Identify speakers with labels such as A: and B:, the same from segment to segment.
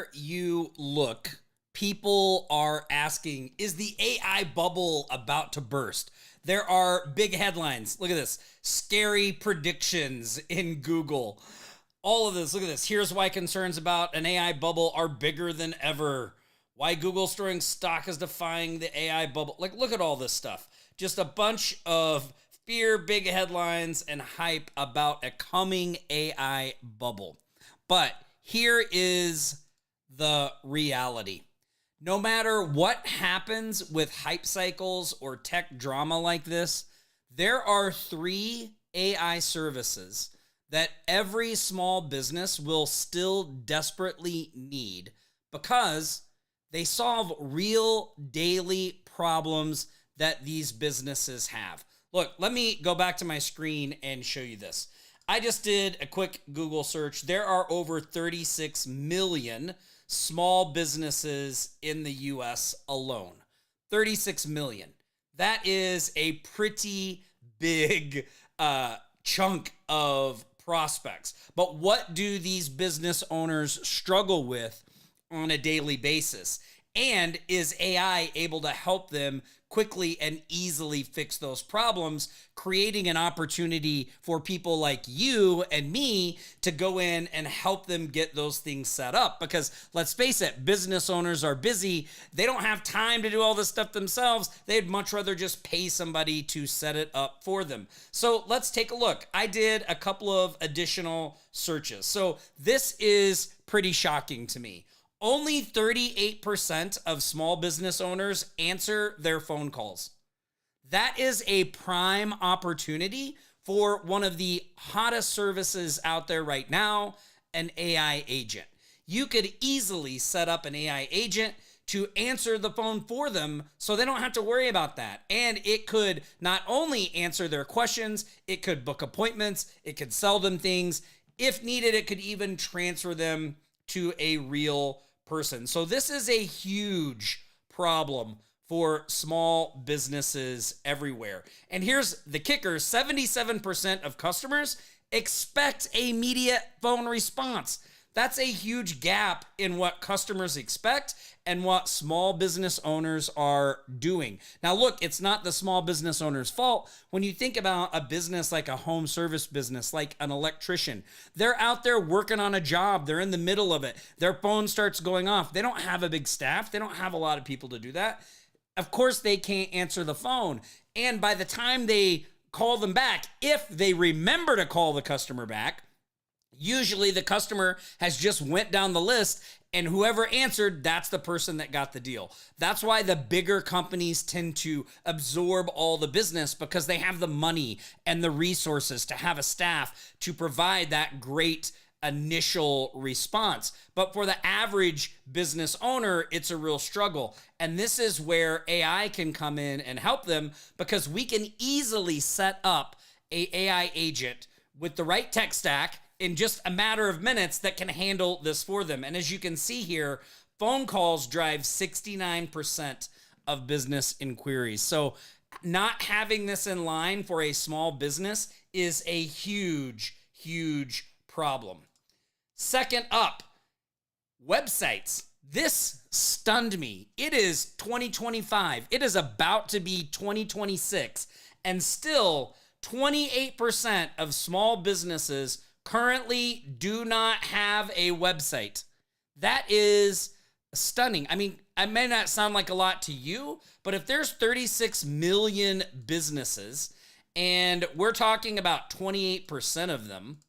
A: Everywhere you look, people are asking, is the AI bubble about to burst? There are big headlines. Look at this. Scary predictions in Google. All of this. Look at this. Here's why concerns about an AI bubble are bigger than ever. Why Google's throwing stock is defying the AI bubble. Like, look at all this stuff. Just a bunch of fear, big headlines, and hype about a coming AI bubble. But here is the reality. No matter what happens with hype cycles or tech drama like this, there are 3 AI services that every small business will still desperately need because they solve real daily problems that these businesses have. Look, let me go back to my screen and show you this. I just did a quick Google search. There are over 36 million small businesses in the US alone. 36 million. That is a pretty big chunk of prospects. But what do these business owners struggle with on a daily basis? And is AI able to help them quickly and easily fix those problems, creating an opportunity for people like you and me to go in and help them get those things set up? Because let's face it, business owners are busy. They don't have time to do all this stuff themselves. They'd much rather just pay somebody to set it up for them. So let's take a look. I did a couple of additional searches. So this is pretty shocking to me. Only 38% of small business owners answer their phone calls. That is a prime opportunity for one of the hottest services out there right now, an AI agent. You could easily set up an AI agent to answer the phone for them so they don't have to worry about that. And it could not only answer their questions, it could book appointments, it could sell them things. If needed, it could even transfer them to a real person. So this is a huge problem for small businesses everywhere. And here's the kicker. 77% of customers expect a immediate phone response. That's a huge gap in what customers expect and what small business owners are doing. Now, look, it's not the small business owner's fault. When you think about a business like a home service business, like an electrician, they're out there working on a job. They're in the middle of it. Their phone starts going off. They don't have a big staff. They don't have a lot of people to do that. Of course, they can't answer the phone. And by the time they call them back, if they remember to call the customer back, usually the customer has just went down the list, and whoever answered, that's the person that got the deal. That's why the bigger companies tend to absorb all the business, because they have the money and the resources to have a staff to provide that great initial response. But for the average business owner, it's a real struggle. And this is where AI can come in and help them, because we can easily set up an AI agent with the right tech stack in just a matter of minutes that can handle this for them. And as you can see here, phone calls drive 69% of business inquiries. So not having this in line for a small business is a huge, huge problem. Second up, websites. This stunned me. It is 2025. It is about to be 2026. And still, 28% of small businesses currently do not have a website. That is stunning. I mean, it may not sound like a lot to you, but if there's 36 million businesses and we're talking about 28% of them,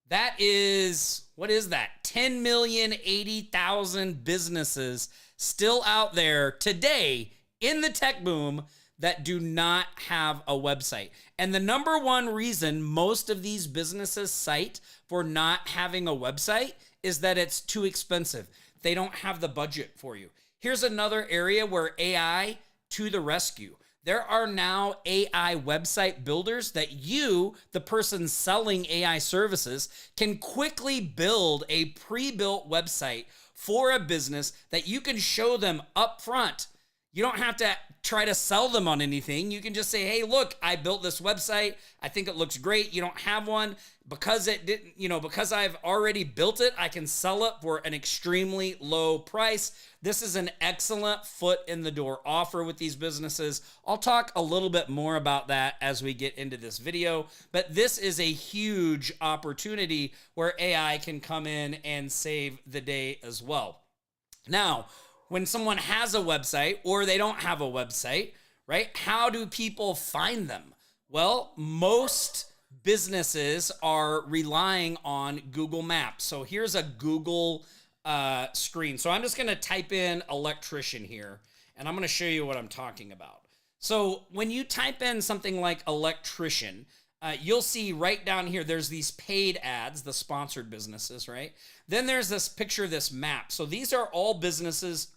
A: that is, what is that? 10,080,000 businesses still out there today in the tech boom that do not have a website. And the number one reason most of these businesses cite for not having a website is that it's too expensive. They don't have the budget for you. Here's another area where AI to the rescue. There are now AI website builders that you, the person selling AI services, can quickly build a pre-built website for a business that you can show them up front. You don't have to try to sell them on anything. You can just say, hey, look, I built this website. I think it looks great. You don't have one. Because it didn't, because I've already built it, I can sell it for an extremely low price. This is an excellent foot in the door offer with these businesses. I'll talk a little bit more about that as we get into this video, but this is a huge opportunity where AI can come in and save the day as well. Now, when someone has a website or they don't have a website, right? How do people find them? Well, most businesses are relying on Google Maps. So here's a Google screen. So I'm just going to type in electrician here, and I'm going to show you what I'm talking about. So when you type in something like electrician, you'll see right down here, there's these paid ads, the sponsored businesses, right? Then there's this picture, this map. So these are all businesses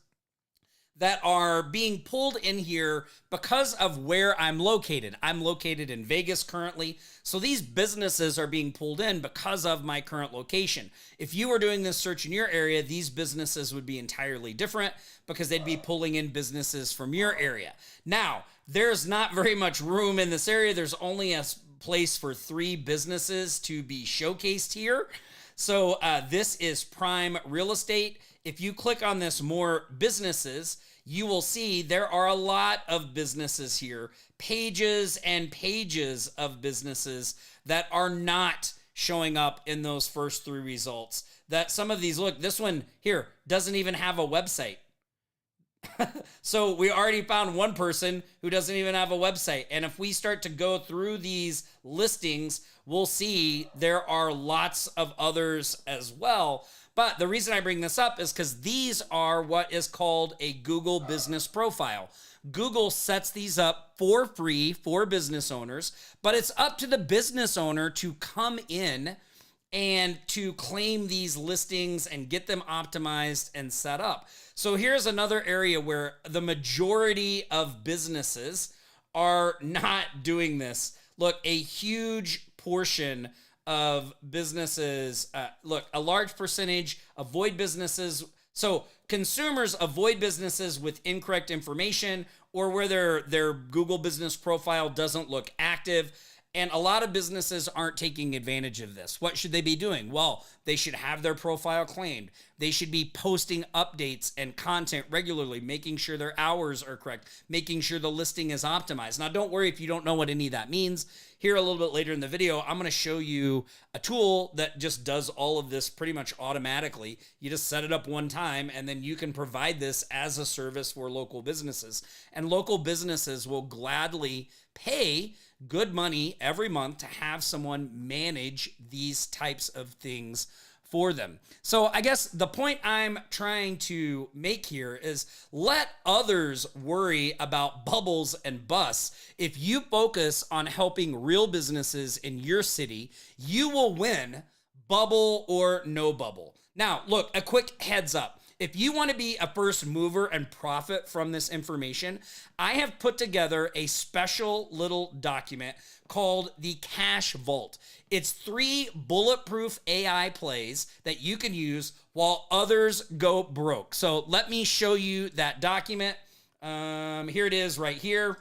A: that are being pulled in here because of where I'm located. I'm located in Vegas currently. So these businesses are being pulled in because of my current location. If you were doing this search in your area, these businesses would be entirely different because they'd be pulling in businesses from your area. Now, there's not very much room in this area. There's only a place for 3 businesses to be showcased here. So this is prime real estate. If you click on this more businesses, you will see there are a lot of businesses here, pages and pages of businesses that are not showing up in those first 3 results. That some of these, look, this one here doesn't even have a website. So we already found one person who doesn't even have a website. And if we start to go through these listings, we'll see there are lots of others as well. But the reason I bring this up is because these are what is called a Google Business Profile. Google sets these up for free for business owners, but it's up to the business owner to come in and to claim these listings and get them optimized and set up. So here's another area where the majority of businesses are not doing this. Look, a huge portion of businesses, a large percentage avoid businesses. So consumers avoid businesses with incorrect information or where their Google business profile doesn't look active. And a lot of businesses aren't taking advantage of this. What should they be doing? Well, they should have their profile claimed. They should be posting updates and content regularly, making sure their hours are correct, making sure the listing is optimized. Now, don't worry if you don't know what any of that means. Here a little bit later in the video, I'm going to show you a tool that just does all of this pretty much automatically. You just set it up one time, and then you can provide this as a service for local businesses. And local businesses will gladly pay good money every month to have someone manage these types of things for them. So I guess the point I'm trying to make here is let others worry about bubbles and busts. If you focus on helping real businesses in your city, you will win, bubble or no bubble. Now, look, a quick heads up. If you want to be a first mover and profit from this information, I have put together a special little document called the Cash Vault. It's 3 bulletproof AI plays that you can use while others go broke. So let me show you that document. Here it is right here.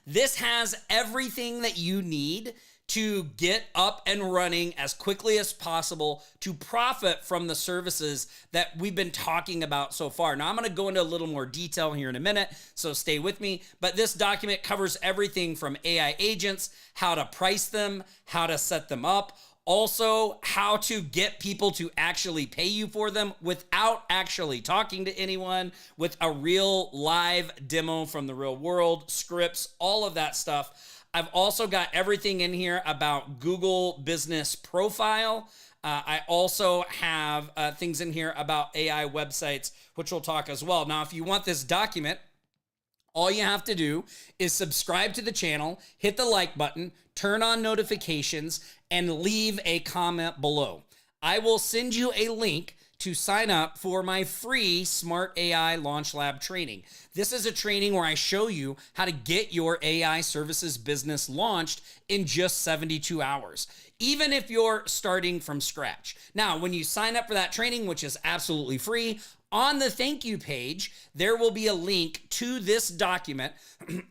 A: This has everything that you need to get up and running as quickly as possible to profit from the services that we've been talking about so far. Now, I'm going to go into a little more detail here in a minute, so stay with me. But this document covers everything from AI agents, how to price them, how to set them up, also how to get people to actually pay you for them without actually talking to anyone, with a real live demo from the real world, scripts, all of that stuff. I've also got everything in here about Google Business Profile. I also have things in here about AI websites, which we'll talk as well. Now, if you want this document, all you have to do is subscribe to the channel, hit the like button, turn on notifications, and leave a comment below. I will send you a link to sign up for my free Smart AI Launch Lab training. This is a training where I show you how to get your AI services business launched in just 72 hours, even if you're starting from scratch. Now, when you sign up for that training, which is absolutely free, on the thank you page, there will be a link to this document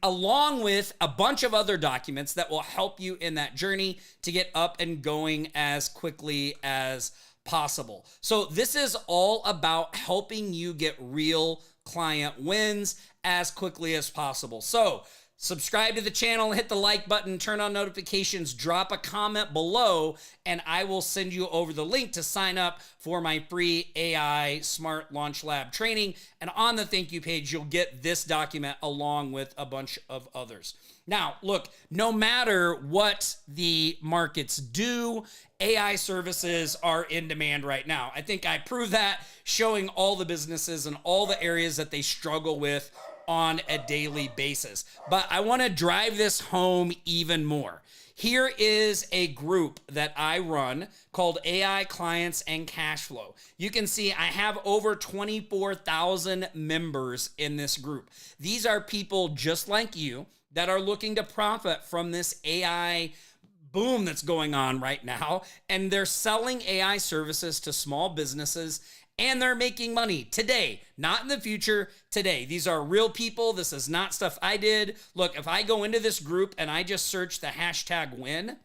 A: along with a bunch of other documents that will help you in that journey to get up and going as quickly as possible. So this is all about helping you get real client wins as quickly as possible. So subscribe to the channel, hit the like button, turn on notifications, drop a comment below, and I will send you over the link to sign up for my free AI Smart Launch Lab training. And on the thank you page, you'll get this document along with a bunch of others. Now, look, no matter what the markets do, AI services are in demand right now. I think I proved that showing all the businesses and all the areas that they struggle with on a daily basis. But I want to drive this home even more. Here is a group that I run called AI Clients and Cash Flow. You can see I have over 24,000 members in this group. These are people just like you that are looking to profit from this AI boom that's going on right now. And they're selling AI services to small businesses and they're making money today, not in the future, today. These are real people. This is not stuff I did. Look, if I go into this group and I just search the hashtag win,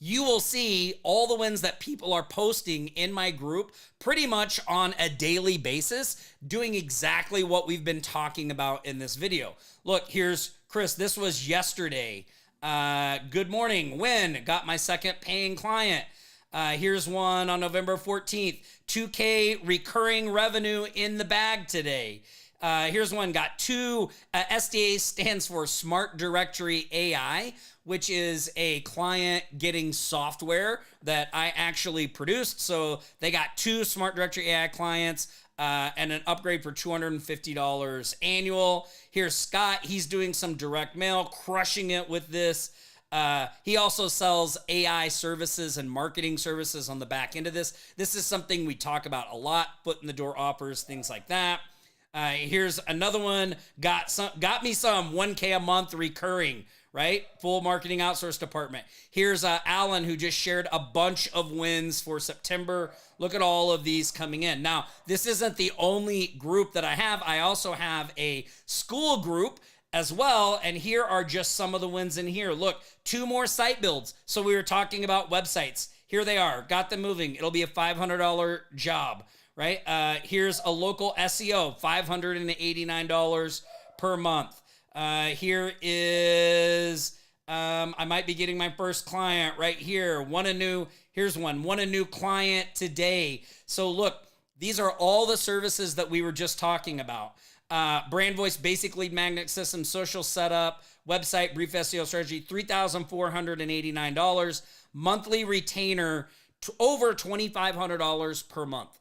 A: you will see all the wins that people are posting in my group pretty much on a daily basis, doing exactly what we've been talking about in this video. Look, here's Chris. This was yesterday. Good morning. Win. Got my second paying client. Here's one on November 14th. 2K recurring revenue in the bag today. Here's one. Got two. SDA stands for Smart Directory AI, which is a client getting software that I actually produced. So they got two Smart Directory AI clients and an upgrade for $250 annual. Here's Scott. He's doing some direct mail, crushing it with this. He also sells AI services and marketing services on the back end of this. This is something we talk about a lot, foot in the door offers, things like that. Here's another one, got me some 1K a month recurring, right? Full marketing outsource department. Here's Alan, who just shared a bunch of wins for September. Look at all of these coming in. Now, this isn't the only group that I have. I also have a school group as well. And here are just some of the wins in here. Look, 2 more site builds. So we were talking about websites. Here they are. Got them moving. It'll be a $500 job, right? Here's a local SEO, $589 per month. Here is, I might be getting my first client right here. Here's one. Won a new client today. So look, these are all the services that we were just talking about. Brand voice, basic lead magnet system, social setup, website, brief SEO strategy, $3,489. Monthly retainer, over $2,500 per month.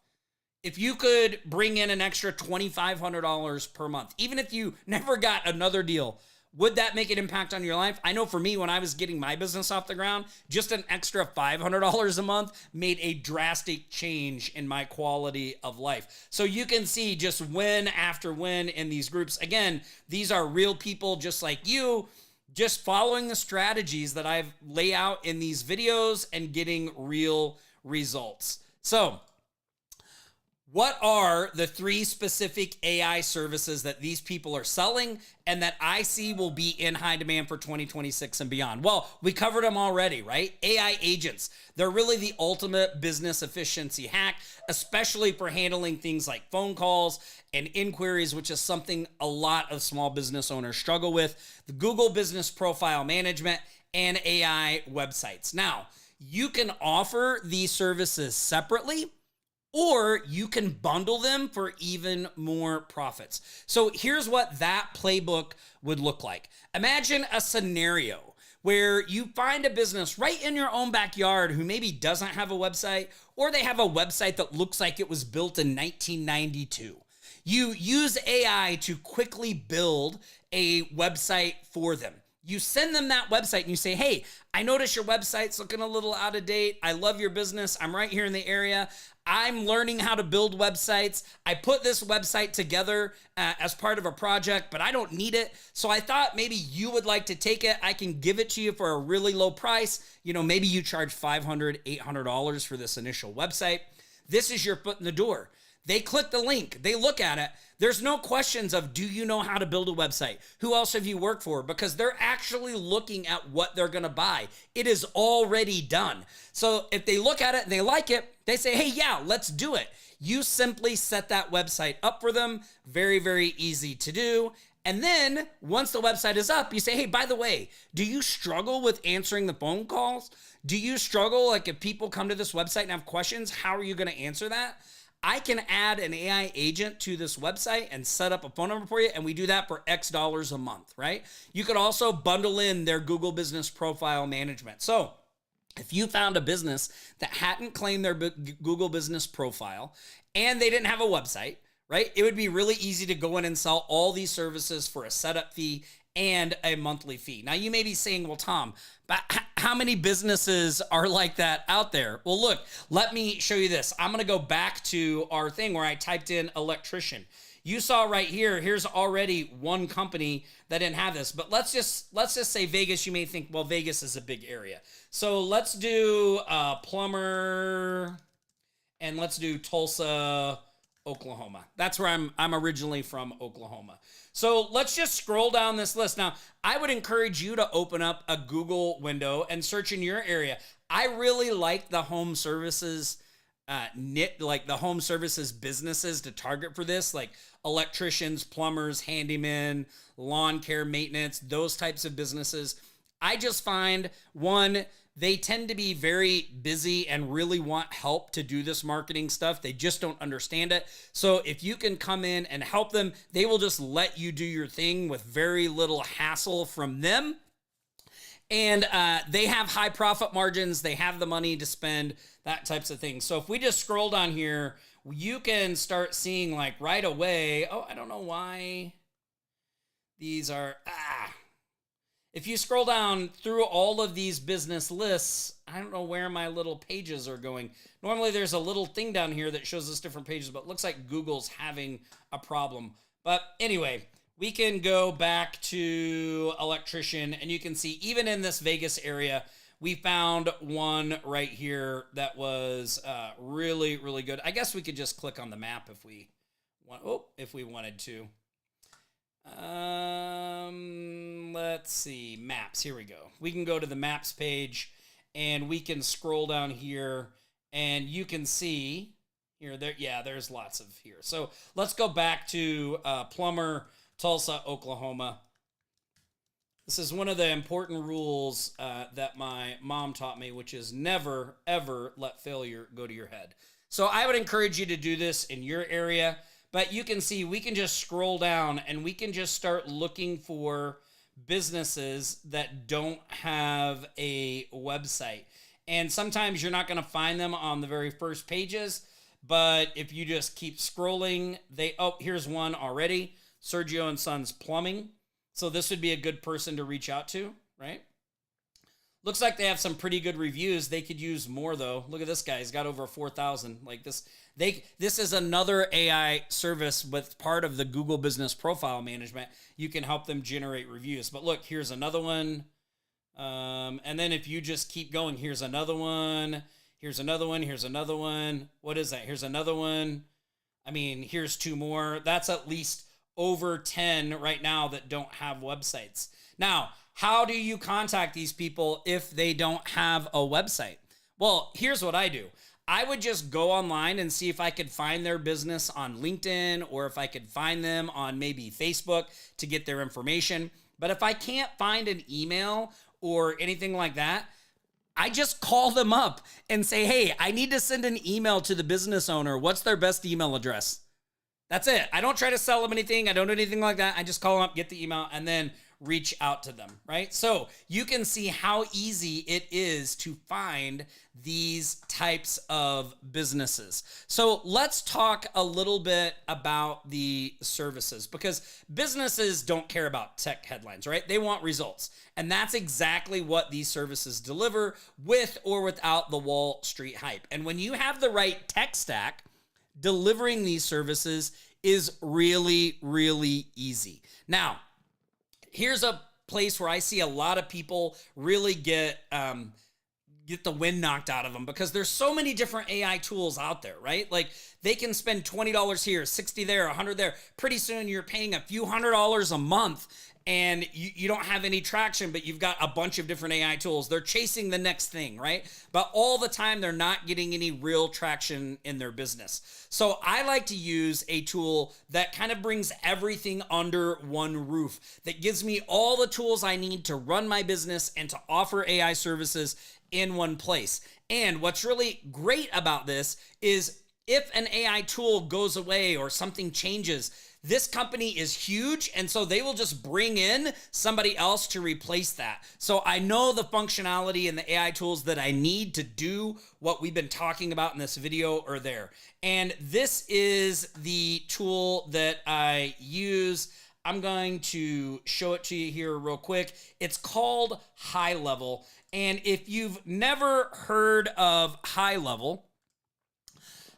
A: If you could bring in an extra $2,500 per month, even if you never got another deal, would that make an impact on your life? I know for me, when I was getting my business off the ground, just an extra $500 a month made a drastic change in my quality of life. So you can see just win after win in these groups. Again, these are real people just like you, just following the strategies that I've laid out in these videos and getting real results. So what are the 3 specific AI services that these people are selling and that I see will be in high demand for 2026 and beyond? Well, we covered them already, right? AI agents. They're really the ultimate business efficiency hack, especially for handling things like phone calls and inquiries, which is something a lot of small business owners struggle with. The Google Business Profile Management and AI websites. Now, you can offer these services separately, or you can bundle them for even more profits. So here's what that playbook would look like. Imagine a scenario where you find a business right in your own backyard who maybe doesn't have a website, or they have a website that looks like it was built in 1992. You use AI to quickly build a website for them. You send them that website and you say, hey, I notice your website's looking a little out of date. I love your business. I'm right here in the area. I'm learning how to build websites. I put this website together as part of a project, but I don't need it. So I thought maybe you would like to take it. I can give it to you for a really low price. You know, maybe you charge $500, $800 for this initial website. This is your foot in the door. They click the link, they look at it. There's no questions of, do you know how to build a website? Who else have you worked for? Because they're actually looking at what they're going to buy. It is already done. So if they look at it and they like it, they say, hey, yeah, let's do it. You simply set that website up for them. Very, very easy to do. And then once the website is up, you say, hey, by the way, do you struggle with answering the phone calls? Do you struggle, like if people come to this website and have questions, how are you going to answer that? I can add an AI agent to this website and set up a phone number for you, and we do that for X dollars a month, right? You could also bundle in their Google Business Profile Management. So if you found a business that hadn't claimed their Google Business Profile and they didn't have a website, right? It would be really easy to go in and sell all these services for a setup fee and a monthly fee. Now you may be saying, well, Tom, but how many businesses are like that out there? Well, look, let me show you this. I'm going to go back to our thing where I typed in electrician. You saw right here, here's already one company that didn't have this, but let's just say Vegas. You may think, well, Vegas is a big area. So let's do plumber and let's do Tulsa, Oklahoma. That's where I'm originally from, Oklahoma. So let's just scroll down this list. Now, I would encourage you to open up a Google window and search in your area. I really like the home services like the home services businesses to target for this, like electricians, plumbers, handymen, lawn care maintenance, those types of businesses. I just find, one, they tend to be very busy and really want help to do this marketing stuff. They just don't understand it. So if you can come in and help them, they will just let you do your thing with very little hassle from them. And they have high profit margins. They have the money to spend, that types of things. So if we just scroll down here, you can start seeing like right away. Oh, I don't know why these are, if you scroll down through all of these business lists, I don't know where my little pages are going. Normally there's a little thing down here that shows us different pages, but it looks like Google's having a problem. But anyway, we can go back to electrician, and you can see even in this Vegas area, we found one right here that was really, really good. I guess we could just click on the map if we wanted to. Let's see, maps. Here we go. We can go to the maps page and we can scroll down here and you can see here, there's lots of here. So let's go back to Plumber, Tulsa, Oklahoma. This is one of the important rules that my mom taught me, which is never, ever let failure go to your head. So I would encourage you to do this in your area. But you can see we can just scroll down and we can just start looking for businesses that don't have a website. And sometimes you're not going to find them on the very first pages, but if you just keep scrolling, here's one already, Sergio and Sons Plumbing. So this would be a good person to reach out to, right? Looks like they have some pretty good reviews. They could use more though. Look at this guy. He's got over 4,000. Like this. This is another AI service with part of the Google Business Profile Management. You can help them generate reviews. But look, here's another one. And then if you just keep going, here's another one. Here's another one. Here's another one. What is that? Here's another one. I mean, here's two more. That's at least over 10 right now that don't have websites. Now, how do you contact these people if they don't have a website? Well, here's what I do. I would just go online and see if I could find their business on LinkedIn or if I could find them on maybe Facebook to get their information. But if I can't find an email or anything like that, I just call them up and say, hey, I need to send an email to the business owner. What's their best email address? That's it. I don't try to sell them anything. I don't do anything like that. I just call them up, get the email, and then reach out to them, right? So you can see how easy it is to find these types of businesses. So let's talk a little bit about the services, because businesses don't care about tech headlines, right? They want results. And that's exactly what these services deliver, with or without the Wall Street hype. And when you have the right tech stack, delivering these services is really, really easy. Now, here's a place where I see a lot of people really get the wind knocked out of them, because there's so many different AI tools out there, right? Like, they can spend $20 here, $60 there, $100 there. Pretty soon you're paying a few $100s a month, and you don't have any traction, but you've got a bunch of different AI tools. They're chasing the next thing, right? But all the time, they're not getting any real traction in their business. So I like to use a tool that kind of brings everything under one roof, that gives me all the tools I need to run my business and to offer AI services in one place. And what's really great about this is, if an AI tool goes away or something changes, this company is huge, and so they will just bring in somebody else to replace that. So I know the functionality and the AI tools that I need to do what we've been talking about in this video are there. And this is the tool that I use. I'm going to show it to you here real quick. It's called HighLevel. And if you've never heard of HighLevel,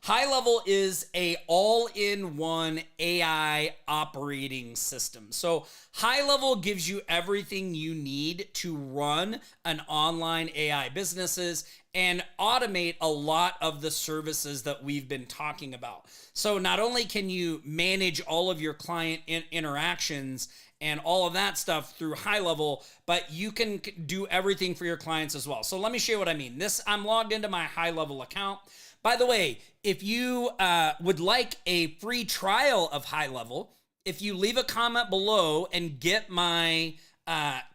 A: HighLevel is a all-in-one AI operating system. So HighLevel gives you everything you need to run an online AI businesses and automate a lot of the services that we've been talking about. So not only can you manage all of your client interactions and all of that stuff through HighLevel, but you can do everything for your clients as well. So let me show you what I mean. I'm logged into my HighLevel account. By the way, if you would like a free trial of HighLevel, if you leave a comment below and get my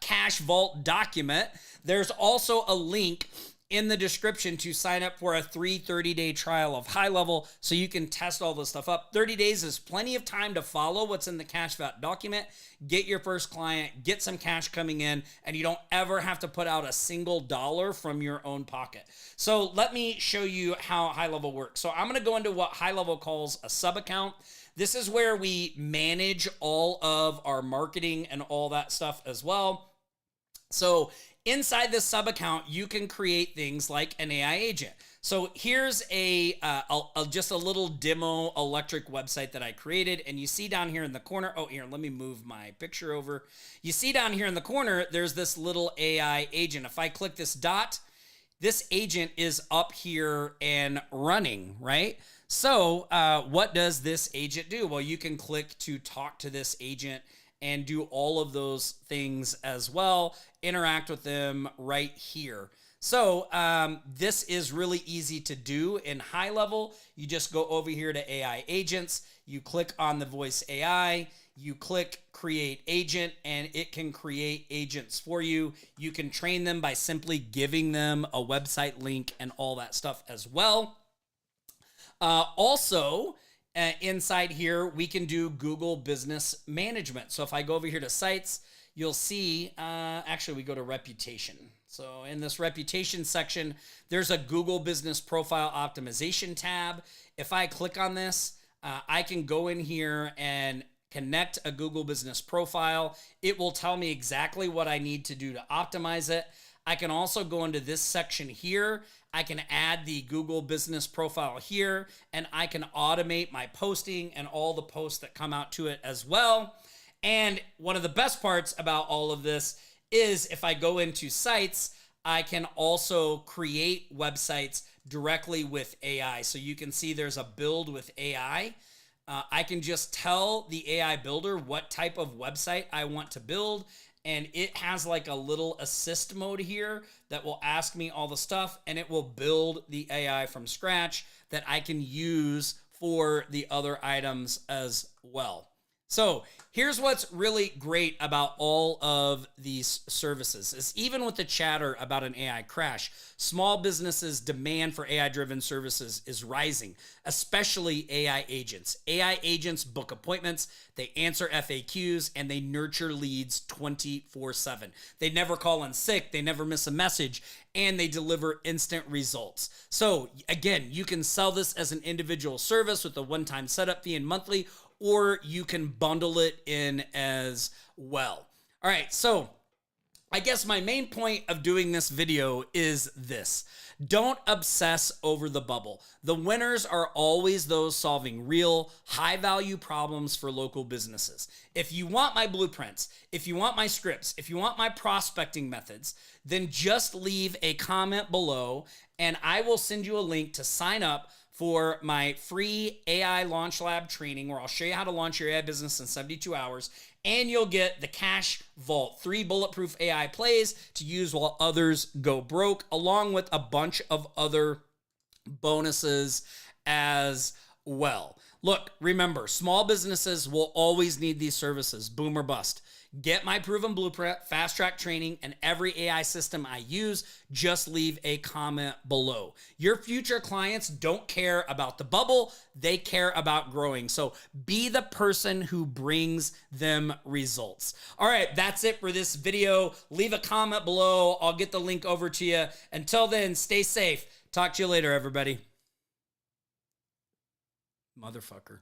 A: Cash Vault document, there's also a link in the description to sign up for a 30-day trial of HighLevel, so you can test all this stuff up. 30 days is plenty of time to follow what's in the Cash Vault document, get your first client, get some cash coming in, and you don't ever have to put out a single dollar from your own pocket. So let me show you how HighLevel works. So I'm gonna go into what HighLevel calls a sub account. This is where we manage all of our marketing and all that stuff as well. So inside this sub account, you can create things like an AI agent. So here's just a little demo electric website that I created. And you see down here in the corner, oh, here, let me move my picture over. You see down here in the corner, there's this little AI agent. If I click this dot, this agent is up here and running, right? So what does this agent do? Well, you can click to talk to this agent and do all of those things as well, interact with them right here. So this is really easy to do in HighLevel. You just go over here to AI agents, you click on the voice AI, you click create agent, and it can create agents for you. You can train them by simply giving them a website link and all that stuff as well. Inside here, we can do Google Business Management. So if I go over here to sites, you'll see, actually we go to reputation. So in this reputation section, there's a Google Business Profile Optimization tab. If I click on this, I can go in here and connect a Google Business Profile. It will tell me exactly what I need to do to optimize it. I can also go into this section here. I can add the Google Business Profile here, and I can automate my posting and all the posts that come out to it as well. And one of the best parts about all of this is if I go into sites, I can also create websites directly with AI. So you can see there's a build with AI. I can just tell the AI builder what type of website I want to build, and it has like a little assist mode here that will ask me all the stuff, and it will build the AI from scratch that I can use for the other items as well. So here's what's really great about all of these services is even with the chatter about an AI crash, small businesses' demand for AI-driven services is rising, especially AI agents. AI agents book appointments, they answer FAQs, and they nurture leads 24/7. They never call in sick, they never miss a message, and they deliver instant results. So again, you can sell this as an individual service with a one-time setup fee and monthly, or you can bundle it in as well. All right, so I guess my main point of doing this video is this. Don't obsess over the bubble. The winners are always those solving real, high-value problems for local businesses. If you want my blueprints, if you want my scripts, if you want my prospecting methods, then just leave a comment below and I will send you a link to sign up for my free AI Launch Lab training where I'll show you how to launch your AI business in 72 hours. And you'll get the Cash Vault, 3 bulletproof AI plays to use while others go broke, along with a bunch of other bonuses as well. Look, remember, small businesses will always need these services, boom or bust. Get my proven blueprint, fast track training, and every AI system I use. Just leave a comment below. Your future clients don't care about the bubble, they care about growing. So be the person who brings them results. All right, that's it for this video. Leave a comment below. I'll get the link over to you. Until then, stay safe. Talk to you later, everybody. Motherfucker.